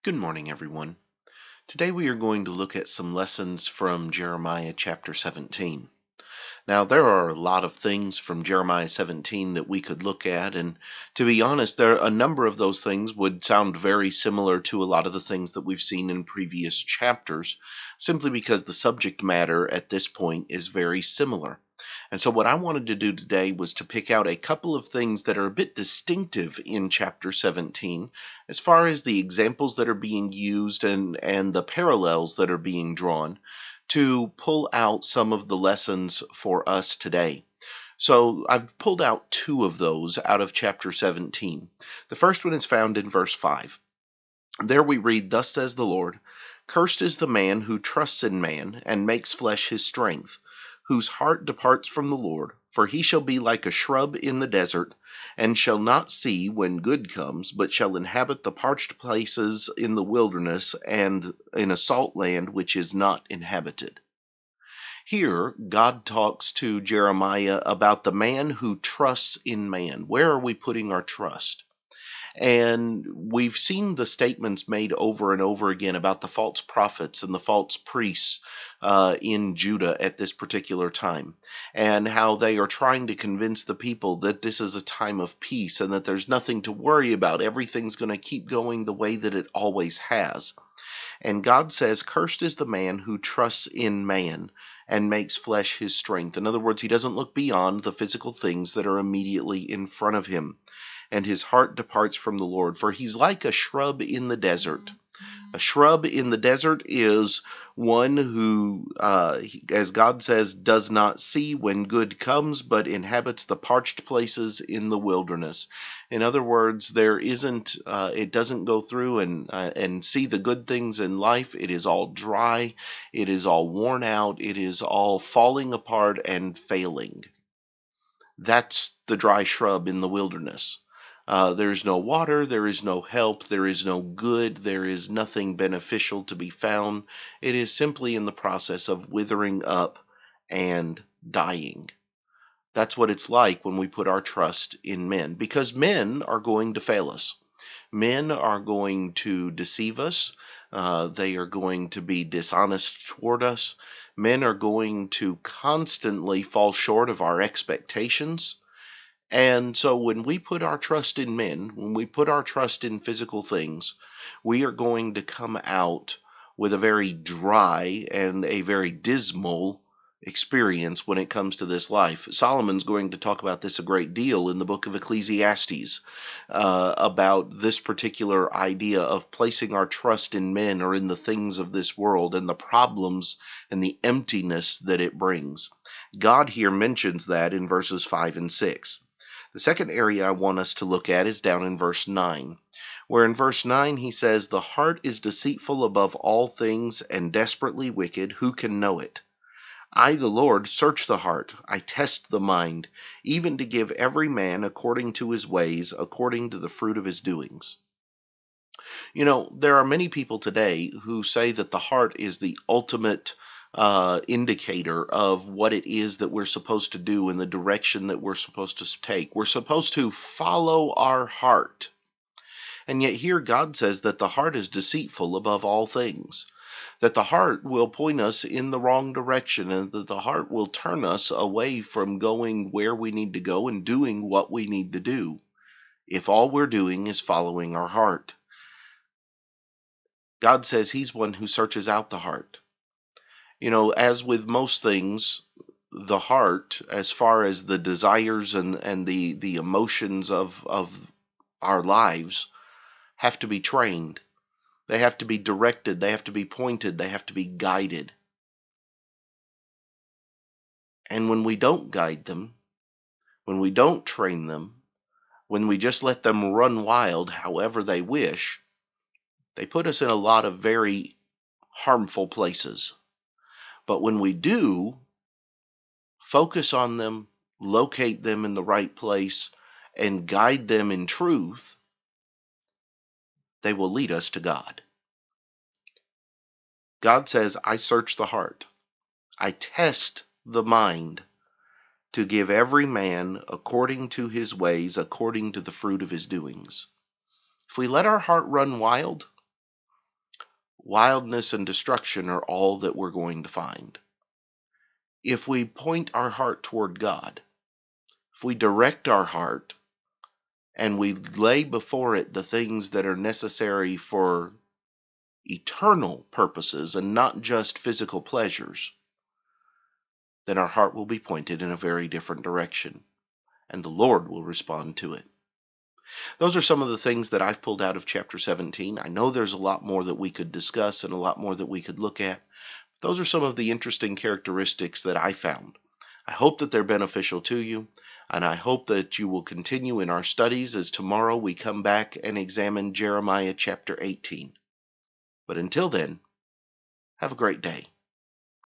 Good morning, everyone. Today we are going to look at some lessons from Jeremiah chapter 17. Now, there are a lot of things from Jeremiah 17 that we could look at, and to be honest, a number of those things would sound very similar to a lot of the things that we've seen in previous chapters, simply because the subject matter at this point is very similar. And so, what I wanted to do today was to pick out a couple of things that are a bit distinctive in chapter 17 as far as the examples that are being used and the parallels that are being drawn to pull out some of the lessons for us today. So, I've pulled out two of those out of chapter 17. The first one is found in verse 5. There we read, "Thus says the Lord, Cursed is the man who trusts in man and makes flesh his strength, whose heart departs from the Lord, for he shall be like a shrub in the desert, and shall not see when good comes, but shall inhabit the parched places in the wilderness, and in a salt land which is not inhabited." Here, God talks to Jeremiah about the man who trusts in man. Where are we putting our trust? And we've seen the statements made over and over again about the false prophets and the false priests in Judah at this particular time, and how they are trying to convince the people that this is a time of peace and that there's nothing to worry about. Everything's going to keep going the way that it always has. And God says, "Cursed is the man who trusts in man and makes flesh his strength." In other words, he doesn't look beyond the physical things that are immediately in front of him. "And his heart departs from the Lord, for he's like a shrub in the desert." A shrub in the desert is one who, as God says, does not see when good comes, but inhabits the parched places in the wilderness. In other words, it doesn't go through and see the good things in life. It is all dry. It is all worn out. It is all falling apart and failing. That's the dry shrub in the wilderness. There is no water, there is no help, there is no good, there is nothing beneficial to be found. It is simply in the process of withering up and dying. That's what it's like when we put our trust in men, because men are going to fail us. Men are going to deceive us. They are going to be dishonest toward us. Men are going to constantly fall short of our expectations. And so when we put our trust in men, when we put our trust in physical things, we are going to come out with a very dry and a very dismal experience when it comes to this life. Solomon's going to talk about this a great deal in the book of Ecclesiastes, about this particular idea of placing our trust in men or in the things of this world and the problems and the emptiness that it brings. God here mentions that in verses 5 and 6. The second area I want us to look at is down in verse 9, where in verse 9 he says, "The heart is deceitful above all things and desperately wicked. Who can know it? I, the Lord, search the heart. I test the mind, even to give every man according to his ways, according to the fruit of his doings." You know, there are many people today who say that the heart is the ultimate indicator of what it is that we're supposed to do and the direction that we're supposed to take. We're supposed to follow our heart. And yet here God says that the heart is deceitful above all things, that the heart will point us in the wrong direction, and that the heart will turn us away from going where we need to go and doing what we need to do, if all we're doing is following our heart. God says he's one who searches out the heart. You know, as with most things, the heart, as far as the desires and the emotions of our lives, have to be trained. They have to be directed. They have to be pointed. They have to be guided. And when we don't guide them, when we don't train them, when we just let them run wild however they wish, they put us in a lot of very harmful places. But when we do focus on them, locate them in the right place, and guide them in truth, they will lead us to God. God says, "I search the heart. I test the mind to give every man according to his ways, according to the fruit of his doings." If we let our heart run wild, wildness and destruction are all that we're going to find. If we point our heart toward God, if we direct our heart and we lay before it the things that are necessary for eternal purposes and not just physical pleasures, then our heart will be pointed in a very different direction, and the Lord will respond to it. Those are some of the things that I've pulled out of chapter 17. I know there's a lot more that we could discuss and a lot more that we could look at. Those are some of the interesting characteristics that I found. I hope that they're beneficial to you, and I hope that you will continue in our studies as tomorrow we come back and examine Jeremiah chapter 18. But until then, have a great day.